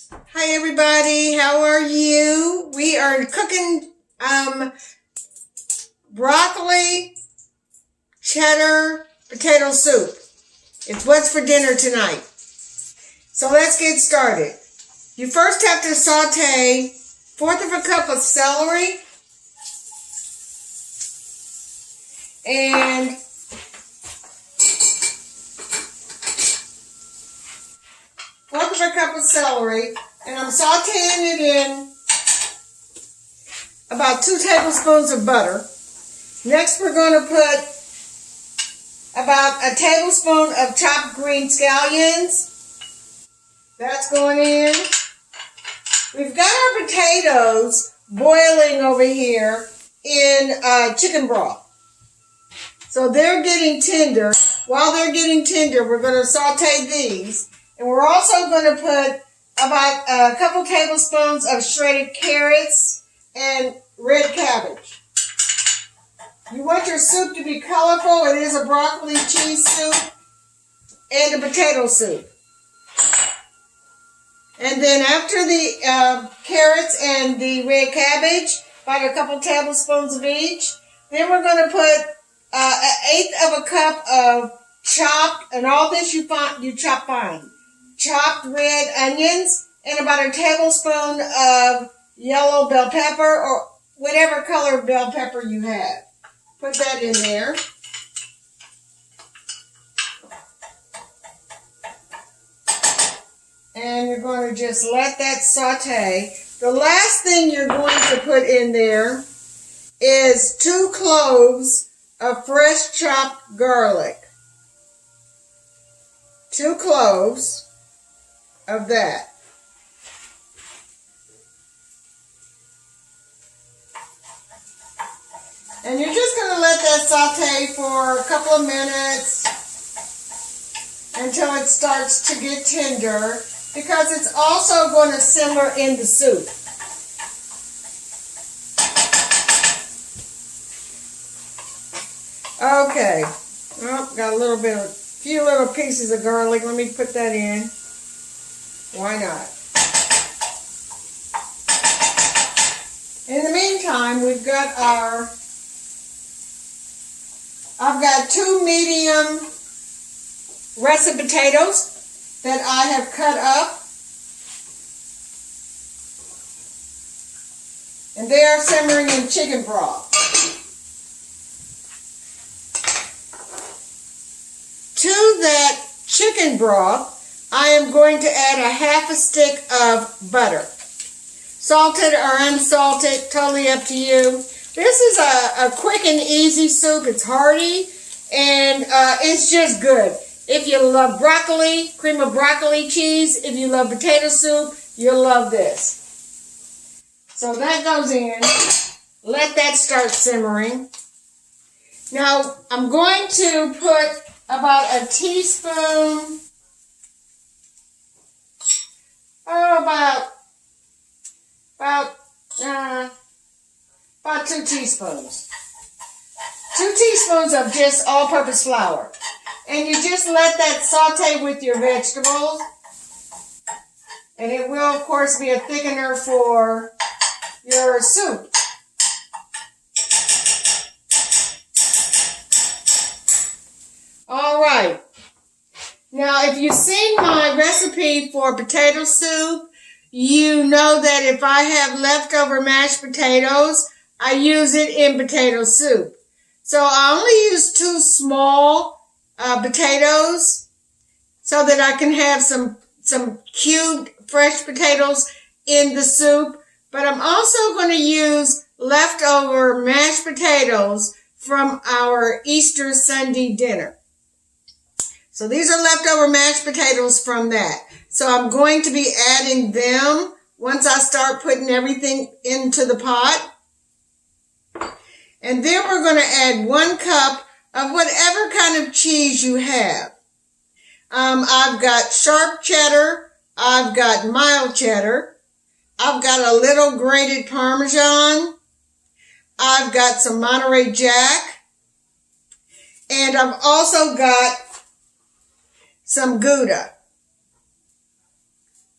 Hi everybody, how are you? We are cooking broccoli cheddar potato soup. It's what's for dinner tonight. So let's get started. You first have to saute 1/4 of a cup of celery and 1/4 of a cup of celery, and I'm sauteing it in about 2 tablespoons of butter. Next, we're going to put about a tablespoon of chopped green scallions. That's going in. We've got our potatoes boiling over here in chicken broth. So they're getting tender. While they're getting tender, we're going to saute these. And we're also going to put about a couple tablespoons of shredded carrots and red cabbage. You want your soup to be colorful. It is a broccoli cheese soup and a potato soup. And then after the carrots and the red cabbage, about a couple tablespoons of each, then we're going to put 1/8 of a cup of chopped, and all this you chop fine, chopped red onions, and about a tablespoon of yellow bell pepper or whatever color bell pepper you have. Put that in there. And you're going to just let that saute. The last thing you're going to put in there is 2 cloves of fresh chopped garlic. 2 cloves of that. And you're just going to let that saute for a couple of minutes until it starts to get tender, because it's also going to simmer in the soup. Okay. Oh, got a few little pieces of garlic. Let me put that in. Why not? In the meantime, we've got I've got 2 medium russet potatoes that I have cut up. And they are simmering in chicken broth. To that chicken broth, I am going to add a 1/2 stick of butter. Salted or unsalted, totally up to you. This is a quick and easy soup. It's hearty, and it's just good. If you love broccoli, cream of broccoli cheese, if you love potato soup, you'll love this. So that goes in. Let that start simmering. Now, I'm going to put about a teaspoon, about 2 teaspoons. 2 teaspoons of just all-purpose flour. And you just let that saute with your vegetables. And it will, of course, be a thickener for your soup. All right. Now, if you've seen my recipe for potato soup, you know that if I have leftover mashed potatoes, I use it in potato soup. So I only use 2 small potatoes so that I can have some cubed fresh potatoes in the soup. But I'm also going to use leftover mashed potatoes from our Easter Sunday dinner. So these are leftover mashed potatoes from that. So I'm going to be adding them once I start putting everything into the pot. And then we're going to add 1 cup of whatever kind of cheese you have. I've got sharp cheddar. I've got mild cheddar. I've got a little grated Parmesan. I've got some Monterey Jack. And I've also got some Gouda.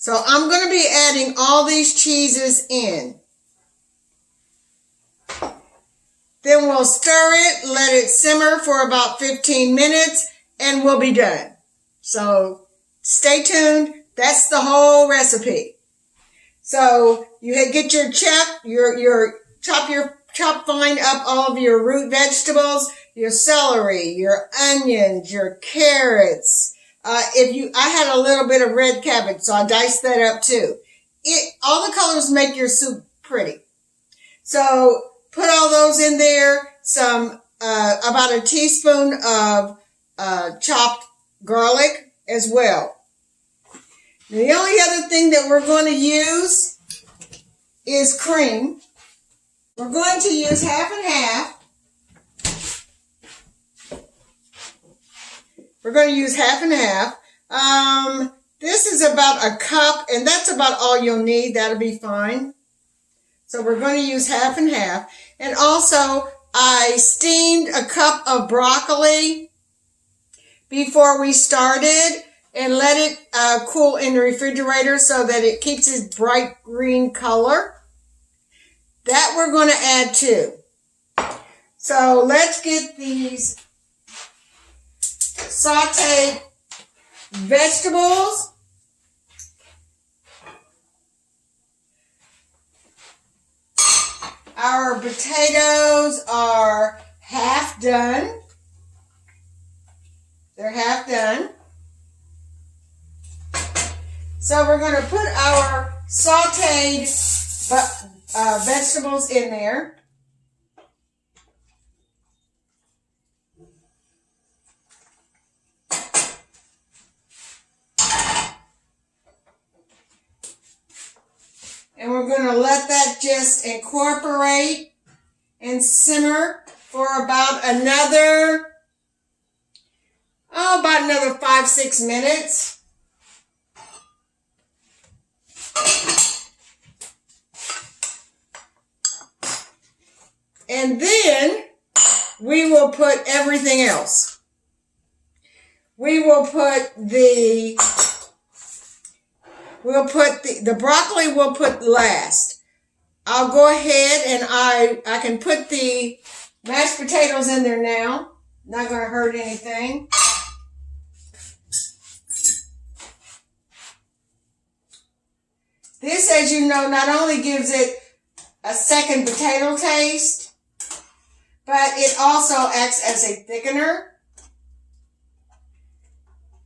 So I'm going to be adding all these cheeses in. Then we'll stir it, let it simmer for about 15 minutes, and we'll be done. So stay tuned. That's the whole recipe. So you get your chop fine up all of your root vegetables, your celery, your onions, your carrots. I had a little bit of red cabbage, so I diced that up too. All the colors make your soup pretty. So put all those in there. About a teaspoon of chopped garlic as well. The only other thing that we're going to use is cream. We're going to use half and half. We're going to use half and half. This is about a cup, and that's about all you'll need. That'll be fine. So we're going to use half and half. And also, I steamed a cup of broccoli before we started and let it cool in the refrigerator so that it keeps its bright green color. That we're going to add too. So let's get these sauteed vegetables. Our potatoes are half done. They're half done. So we're going to put our sauteed vegetables in there. And we're going to let that just incorporate and simmer for about another 5-6 minutes. And then we will put everything else. We will put the broccoli we'll put last. I'll go ahead and I can put the mashed potatoes in there now. Not going to hurt anything. This, as you know, not only gives it a second potato taste, but it also acts as a thickener.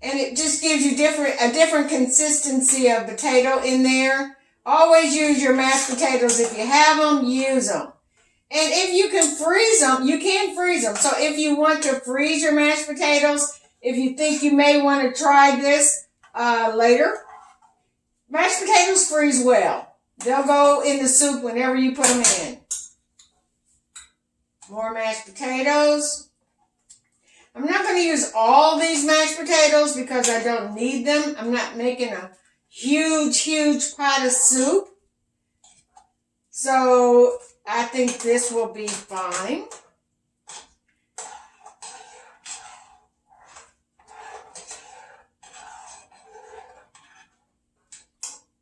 And it just gives you a different consistency of potato in there. Always use your mashed potatoes. If you have them, use them. And if you can freeze them, you can freeze them. So if you want to freeze your mashed potatoes, if you think you may want to try this later, mashed potatoes freeze well. They'll go in the soup whenever you put them in. More mashed potatoes. I'm not going to use all these mashed potatoes because I don't need them. I'm not making a huge pot of soup. So I think this will be fine.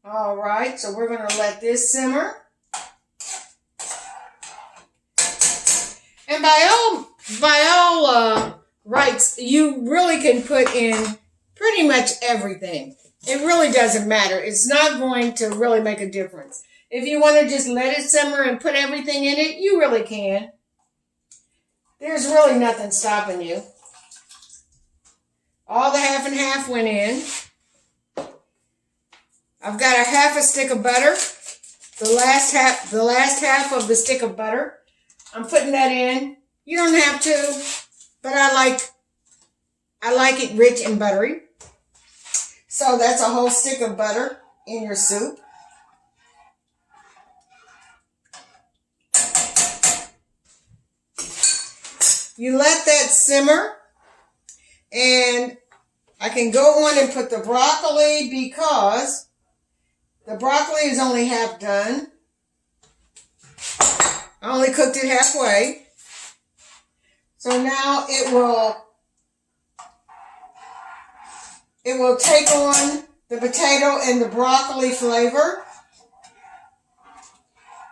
All right, so we're going to let this simmer. And by all rights, you really can put in pretty much everything. It really doesn't matter. It's not going to really make a difference. If you want to just let it simmer and put everything in it, you really can. There's really nothing stopping you. All the half and half went in. I've got a half a stick of butter. The last half of the stick of butter. I'm putting that in. You don't have to, but I like it rich and buttery. So that's a whole stick of butter in your soup. You let that simmer, and I can go on and put the broccoli because the broccoli is only half done. I only cooked it halfway. So now it will take on the potato and the broccoli flavor.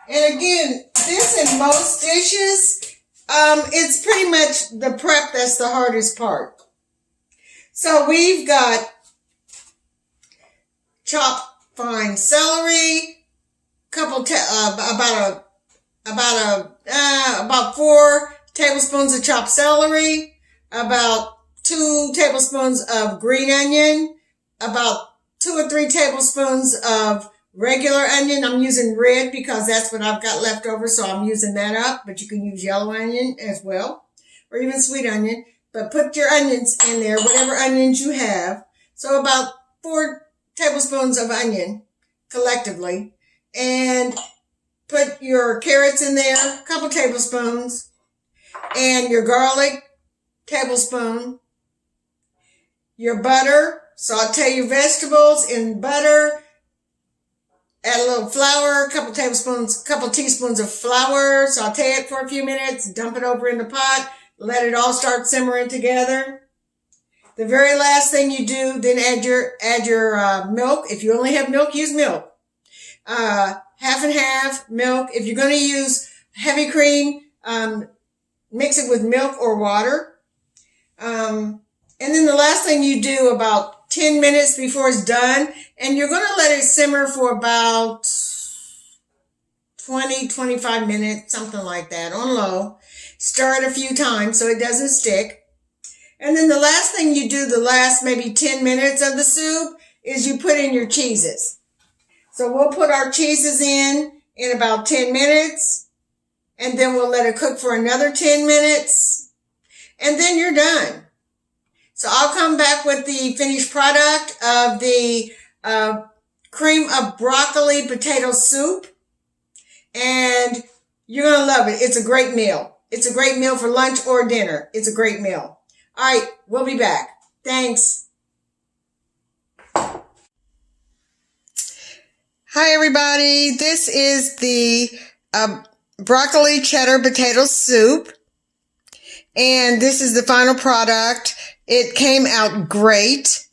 And again, this in most dishes, it's pretty much the prep that's the hardest part. So we've got chopped fine celery, about 4 tablespoons of chopped celery, about 2 tablespoons of green onion, about 2 or 3 tablespoons of regular onion. I'm using red because that's what I've got left over, so I'm using that up, but you can use yellow onion as well, or even sweet onion. But put your onions in there, whatever onions you have. So about 4 tablespoons of onion collectively. And put your carrots in there, a couple tablespoons. And your garlic, tablespoon. Your butter, saute your vegetables in butter. Add a little flour, a couple teaspoons of flour. Saute it for a few minutes. Dump it over in the pot. Let it all start simmering together. The very last thing you do, then add your milk. If you only have milk, use milk. Half and half milk. If you're going to use heavy cream, mix it with milk or water. And then the last thing you do about 10 minutes before it's done, and you're going to let it simmer for about 20, 25 minutes, something like that, on low. Stir it a few times so it doesn't stick. And then the last thing you do, the last maybe 10 minutes of the soup, is you put in your cheeses. So we'll put our cheeses in about 10 minutes, and then we'll let it cook for another 10 minutes, and then you're done. So I'll come back with the finished product of the cream of broccoli potato soup, and you're going to love it. It's a great meal. It's a great meal for lunch or dinner. It's a great meal. All right, we'll be back. Thanks. Hi, everybody. This is the broccoli cheddar potato soup, and this is the final product. It came out great,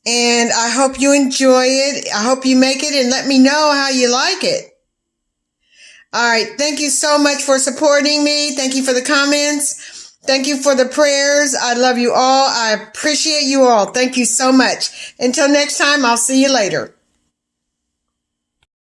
and I hope you enjoy it. I hope you make it and let me know how you like it. All right. Thank you so much for supporting me. Thank you for the comments. Thank you for the prayers. I love you all. I appreciate you all. Thank you so much. Until next time, I'll see you later.